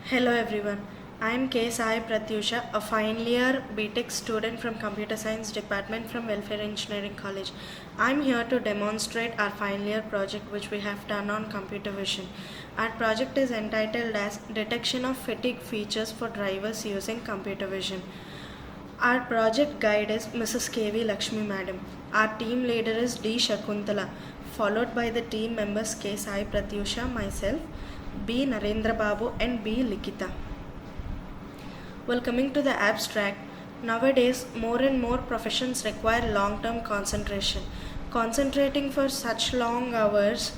Hello everyone, I am K. Sai Pratyusha, a final year BTech student from Computer Science Department from Welfare Engineering College. I am here to demonstrate our final year project which we have done on computer vision. Our project is entitled as Detection of Fatigue Features for Drivers Using Computer Vision. Our project guide is Mrs. K.V. Lakshmi Madam. Our team leader is D. Shakuntala, followed by the team members K. Sai Pratyusha, myself, B. Narendra Babu and B. Likita. Well, coming to the abstract, nowadays more and more professions require long-term concentration. Concentrating for such long hours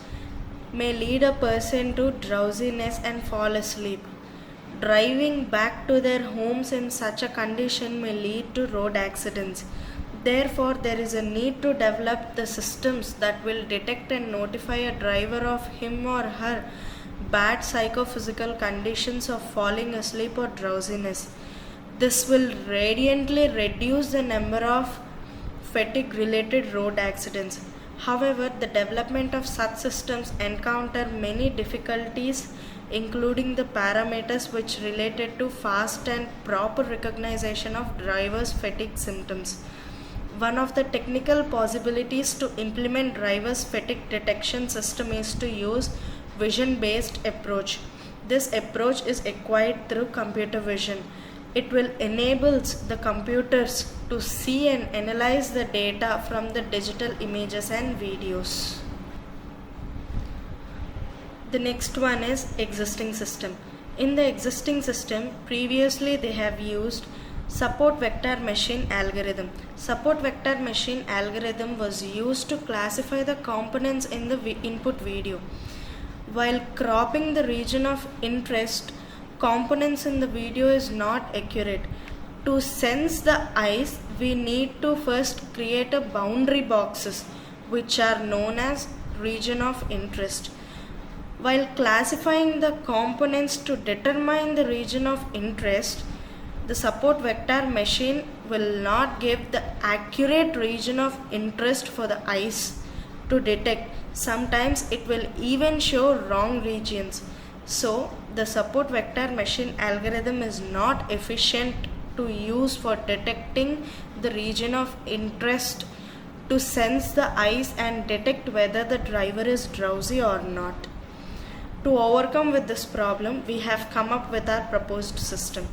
may lead a person to drowsiness and fall asleep. Driving back to their homes in such a condition may lead to road accidents. Therefore, there is a need to develop the systems that will detect and notify a driver of him or her bad psychophysical conditions of falling asleep or drowsiness. This will radiantly reduce the number of fatigue related road accidents. However, the development of such systems encounter many difficulties, including the parameters which related to fast and proper recognition of drivers' fatigue symptoms. One of the technical possibilities to implement driver's fatigue detection system is to use vision-based approach. This approach is acquired through computer vision. It will enable the computers to see and analyze the data from the digital images and videos. The next one is existing system. In the existing system, previously they have used support vector machine algorithm. Support vector machine algorithm was used to classify the components in the input video. While cropping the region of interest components in the video is not accurate. To sense the eyes, we need to first create a boundary boxes which are known as region of interest. While classifying the components to determine the region of interest, the support vector machine will not give the accurate region of interest for the eyes to detect. Sometimes it will even show wrong regions. So the support vector machine algorithm is not efficient to use for detecting the region of interest to sense the eyes and detect whether the driver is drowsy or not. To overcome with this problem, we have come up with our proposed system.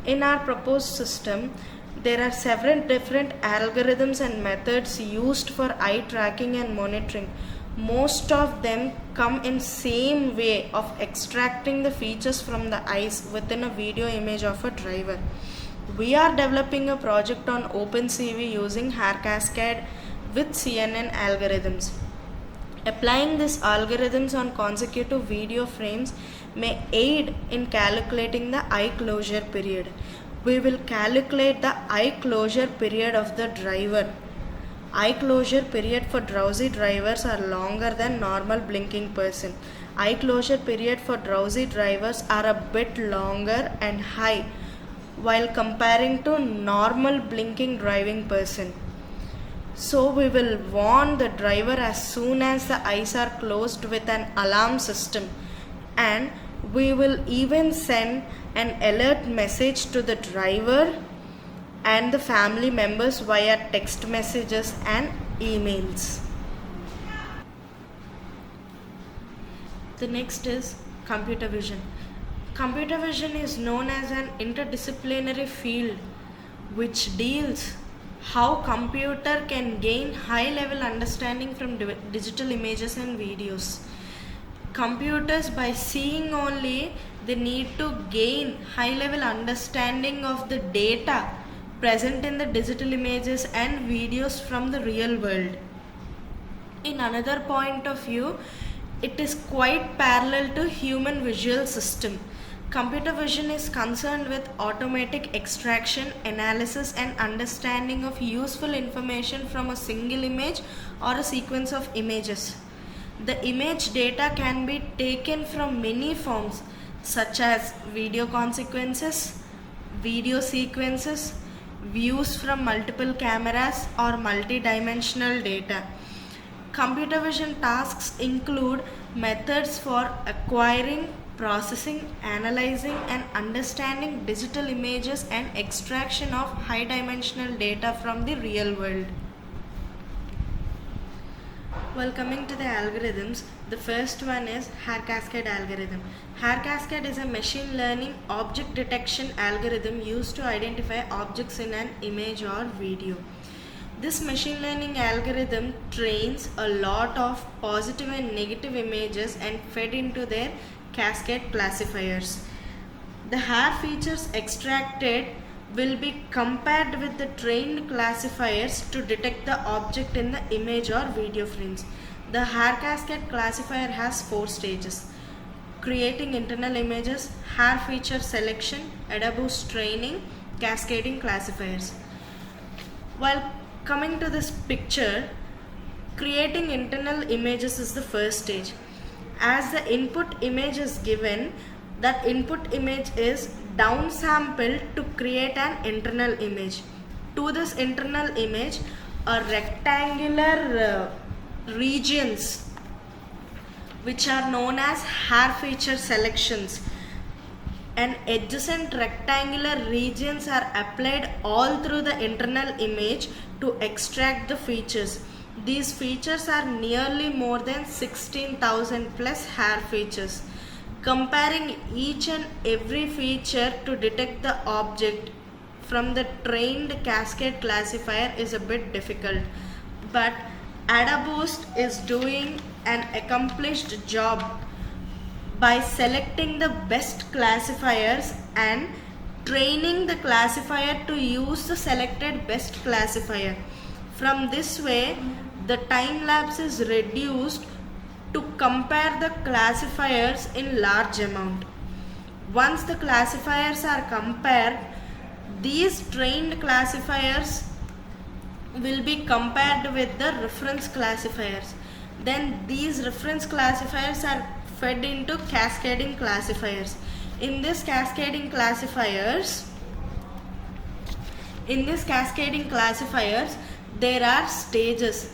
In our proposed system, there are several different algorithms and methods used for eye tracking and monitoring. Most of them come in same way of extracting the features from the eyes within a video image of a driver. We are developing a project on OpenCV using hair cascade with CNN algorithms. Applying these algorithms on consecutive video frames may aid in calculating the eye closure period. We will calculate the eye closure period of the driver. Eye closure period for drowsy drivers are longer than normal blinking person. Eye closure period for drowsy drivers are a bit longer and high while comparing to normal blinking driving person. So we will warn the driver as soon as the eyes are closed with an alarm system, and we will even send an alert message to the driver and the family members via text messages and emails. The next is computer vision. Computer vision is known as an interdisciplinary field which deals how computer can gain high level understanding from digital images and videos. Computers, by seeing only, they need to gain high level understanding of the data present in the digital images and videos from the real world. In another point of view, it is quite parallel to human visual system. Computer vision is concerned with automatic extraction, analysis and understanding of useful information from a single image or a sequence of images. The image data can be taken from many forms such as video consequences, video sequences, views from multiple cameras or multi-dimensional data. Computer vision tasks include methods for acquiring, processing, analyzing and understanding digital images and extraction of high dimensional data from the real world. Well, coming to the algorithms, the first one is hair cascade algorithm. Hair cascade is a machine learning object detection algorithm used to identify objects in an image or video. This machine learning algorithm trains a lot of positive and negative images and fed into their cascade classifiers. The hair features extracted will be compared with the trained classifiers to detect the object in the image or video frames. The hair cascade classifier has 4 stages: creating internal images, hair feature selection, AdaBoost training, cascading classifiers. While coming to this picture, creating internal images is the first stage. As the input image is given, that input image is downsampled to create an internal image. To this internal image, a rectangular regions which are known as hair feature selections and adjacent rectangular regions are applied all through the internal image to extract the features. These features are nearly more than 16,000 plus hair features. Comparing each and every feature to detect the object from the trained cascade classifier is a bit difficult, but AdaBoost is doing an accomplished job by selecting the best classifiers and training the classifier to use the selected best classifier. From this way, the time lapse is reduced to compare the classifiers in large amount. Once the classifiers are compared, these trained classifiers will be compared with the reference classifiers. Then these reference classifiers are fed into cascading classifiers. In this cascading classifiers, there are stages.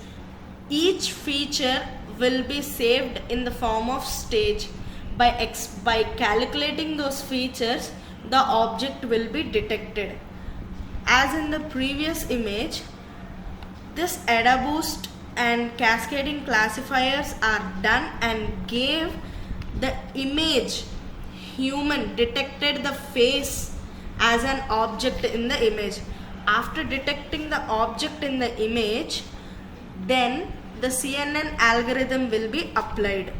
Each feature will be saved in the form of stage. By calculating those features, the object will be detected. As in the previous image, this AdaBoost and cascading classifiers are done and gave the image human, detected the face as an object in the image. After detecting the object in the image, then the CNN algorithm will be applied.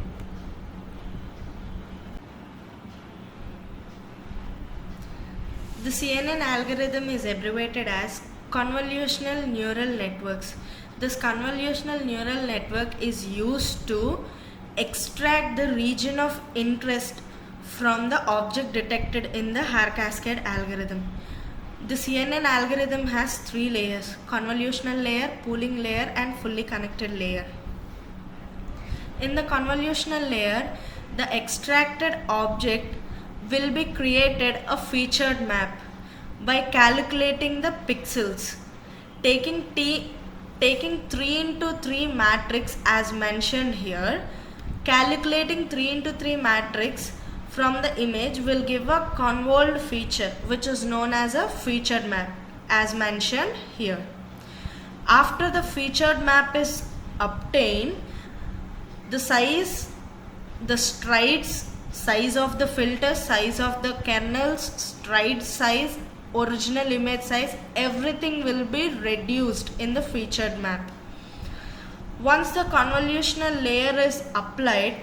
The CNN algorithm is abbreviated as convolutional neural networks. This convolutional neural network is used to extract the region of interest from the object detected in the hair cascade algorithm. The CNN algorithm has 3 layers: convolutional layer, pooling layer and fully connected layer. In the convolutional layer, the extracted object will be created a featured map by calculating the pixels. Taking 3x3 matrix as mentioned here, calculating 3x3 matrix from the image will give a convolved feature which is known as a featured map as mentioned here. After the featured map is obtained, the size, the strides, size of the filter, size of the kernels, stride size, original image size, everything will be reduced in the featured map. Once the convolutional layer is applied,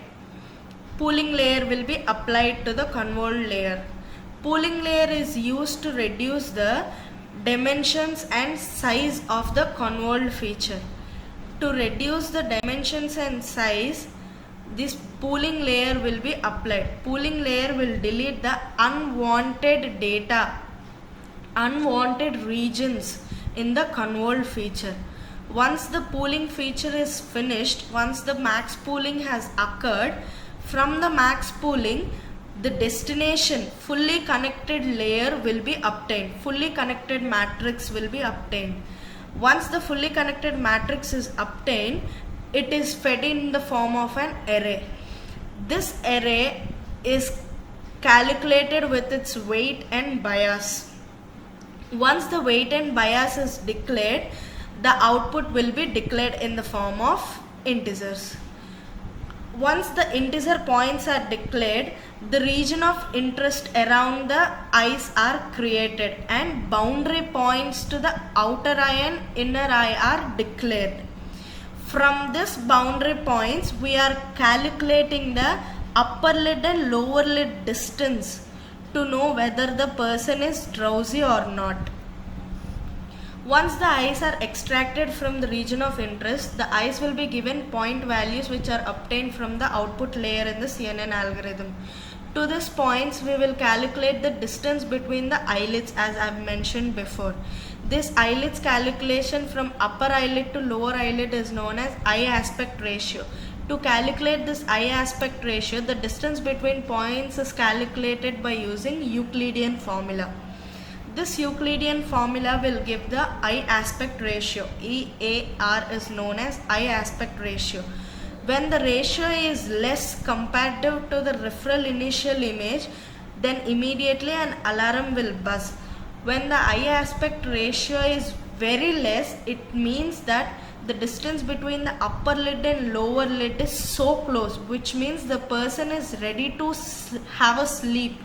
pooling layer will be applied to the convolved layer. Pooling layer is used to reduce the dimensions and size of the convolved feature. To reduce the dimensions and size, this pooling layer will be applied. Pooling layer will delete the unwanted data, unwanted regions in the convolved feature. Once the pooling feature is finished, once the max pooling has occurred, from the max pooling, the destination fully connected layer will be obtained. Fully connected matrix will be obtained. Once the fully connected matrix is obtained, it is fed in the form of an array. This array is calculated with its weight and bias. Once the weight and bias is declared, the output will be declared in the form of integers. Once the integer points are declared, the region of interest around the eyes are created and boundary points to the outer eye and inner eye are declared. From this boundary points, we are calculating the upper lid and lower lid distance to know whether the person is drowsy or not. Once the eyes are extracted from the region of interest, the eyes will be given point values which are obtained from the output layer in the CNN algorithm. To these points, we will calculate the distance between the eyelids as I have mentioned before. This eyelids calculation from upper eyelid to lower eyelid is known as eye aspect ratio. To calculate this eye aspect ratio, the distance between points is calculated by using Euclidean formula. This Euclidean formula will give the eye aspect ratio. EAR is known as eye aspect ratio. When the ratio is less comparative to the referral initial image, then immediately an alarm will buzz. When the eye aspect ratio is very less, it means that the distance between the upper lid and lower lid is so close, which means the person is ready to have a sleep.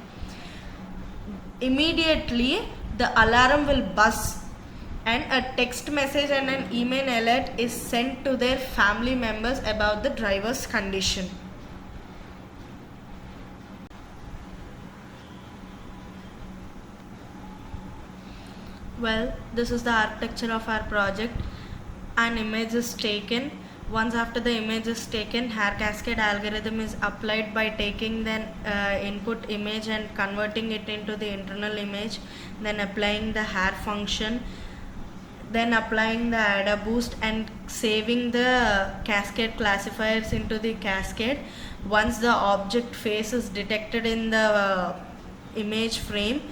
Immediately the alarm will buzz and a text message and an email alert is sent to their family members about the driver's condition. Well, this is the architecture of our project. An image is taken. Once after the image is taken, hair cascade algorithm is applied by taking the input image and converting it into the internal image, then applying the hair function, then applying the AdaBoost and saving the cascade classifiers into the cascade. Once the object face is detected in the image frame,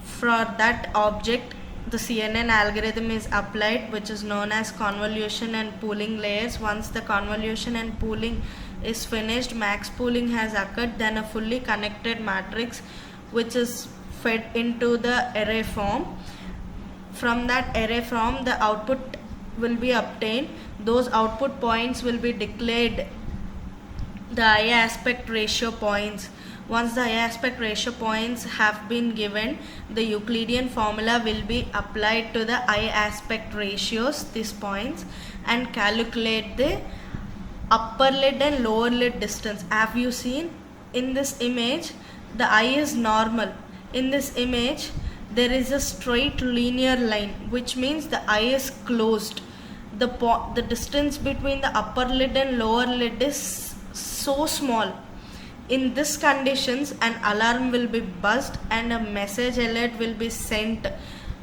for that object the CNN algorithm is applied, which is known as convolution and pooling layers. Once the convolution and pooling is finished, max pooling has occurred, then a fully connected matrix which is fed into the array form. From that array form, the output will be obtained. Those output points will be declared the eye aspect ratio points. Once the eye aspect ratio points have been given, the Euclidean formula will be applied to the eye aspect ratios, these points, and calculate the upper lid and lower lid distance. Have you seen in this image the eye is normal? In this image there is a straight linear line, which means the eye is closed. The distance between the upper lid and lower lid is so small. In these conditions, an alarm will be buzzed and a message alert will be sent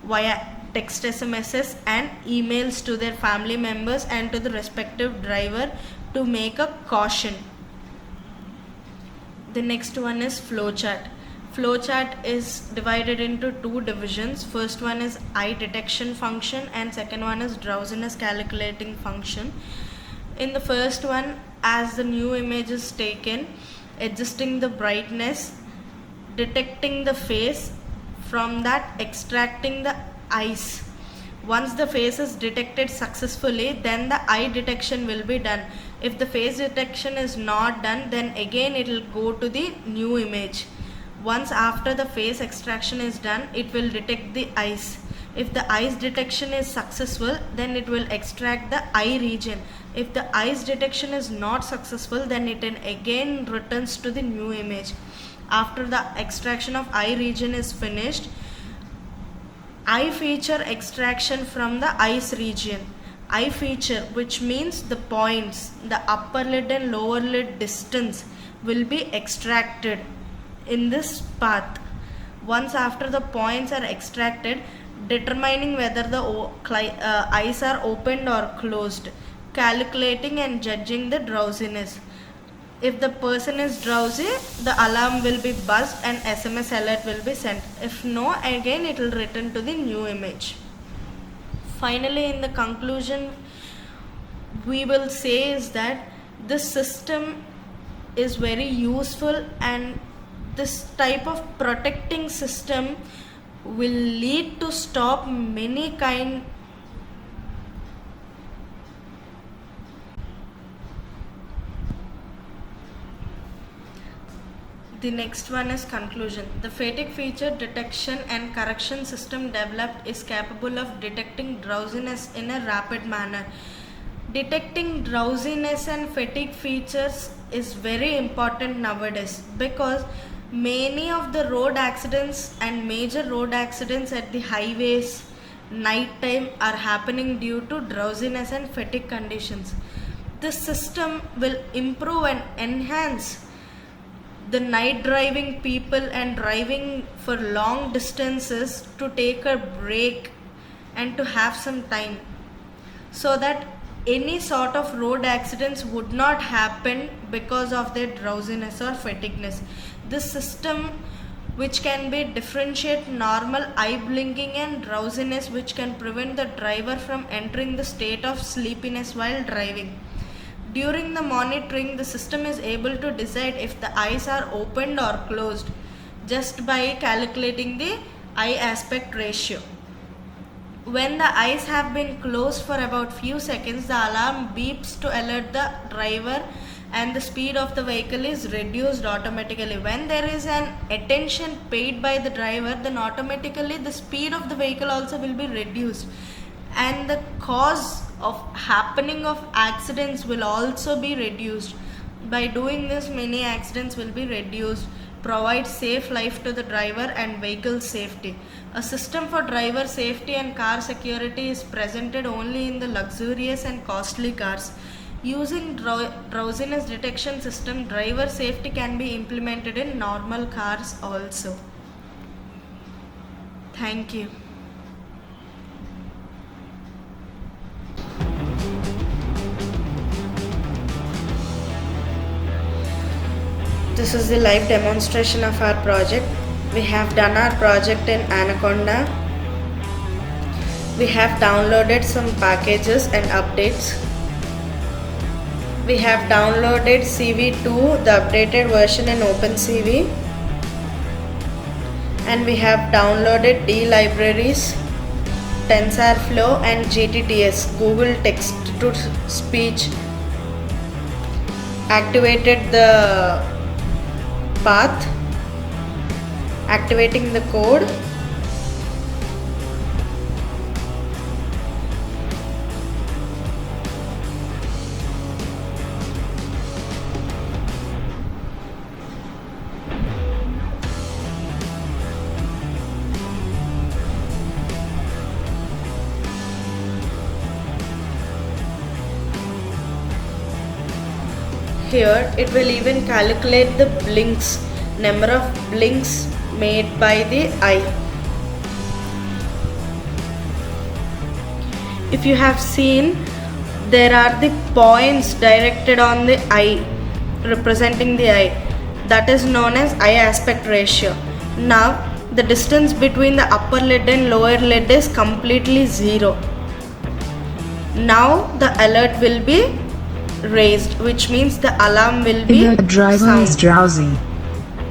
via text SMSs and emails to their family members and to the respective driver to make a caution. The next one is flowchart. Flowchart is divided into two divisions. First one is eye detection function and second one is drowsiness calculating function. In the first one, as the new image is taken, adjusting the brightness, detecting the face, from that extracting the eyes. Once the face is detected successfully, then the eye detection will be done. If the face detection is not done, then again it will go to the new image. Once after the face extraction is done, it will detect the eyes. If the eyes detection is successful, then it will extract the eye region. If the eyes detection is not successful, then it again returns to the new image. After the extraction of eye region is finished, eye feature extraction from the eyes region. Eye feature, which means the points, the upper lid and lower lid distance, will be extracted in this path. Once after the points are extracted, determining whether the eyes are opened or closed, calculating and judging the drowsiness. If the person is drowsy, the alarm will be buzzed and SMS alert will be sent. If no, again it will return to the new image. Finally, in the conclusion, we will say is that this system is very useful and This type of protecting system will lead to stop many kind. The next one is conclusion. The fatigue feature detection and correction system developed is capable of detecting drowsiness in a rapid manner. Detecting drowsiness and fatigue features is very important nowadays because many of the road accidents and major road accidents at the highways night time are happening due to drowsiness and fatigue conditions. This system will improve and enhance the night driving people and driving for long distances to take a break and to have some time, so that any sort of road accidents would not happen because of their drowsiness or fatigueness. This system, which can be differentiate normal eye blinking and drowsiness, which can prevent the driver from entering the state of sleepiness while driving. During the monitoring, the system is able to decide if the eyes are opened or closed just by calculating the eye aspect ratio. When the eyes have been closed for about few seconds, the alarm beeps to alert the driver and the speed of the vehicle is reduced automatically. When there is an attention paid by the driver, then automatically the speed of the vehicle also will be reduced, and the cause of happening of accidents will also be reduced. By doing this, many accidents will be reduced. Provide safe life to the driver and vehicle safety. A system for driver safety and car security is presented only in the luxurious and costly cars. Using drowsiness detection system, driver safety can be implemented in normal cars also. Thank you. This is the live demonstration of our project. We have done our project in Anaconda. We have downloaded some packages and updates. We have downloaded CV2, the updated version in OpenCV. And we have downloaded D libraries, TensorFlow and GTTS, Google Text to Speech. Activated the path, activating the code. Here it will even calculate the blinks, number of blinks made by the eye. If you have seen, there are the points directed on the eye, representing the eye. That is known as eye aspect ratio. Now the distance between the upper lid and lower lid is completely zero. Now the alert will be raised, which means the alarm will be Alert driver sound. is drowsy.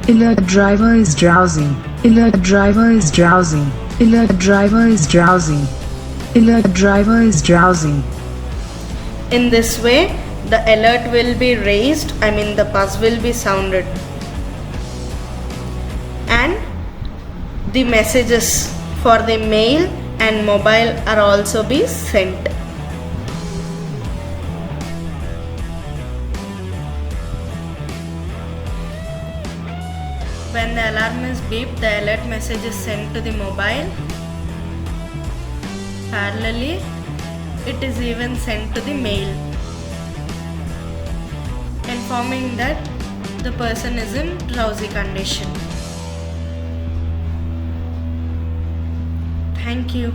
Alert driver is drowsy. Alert driver is drowsy. Alert driver is drowsy. Alert driver is drowsy. In this way, the alert will be raised, the buzz will be sounded, and the messages for the mail and mobile are also be sent. When the alarm is beeped, the alert message is sent to the mobile. Parallelly, it is even sent to the mail, informing that the person is in drowsy condition. Thank you.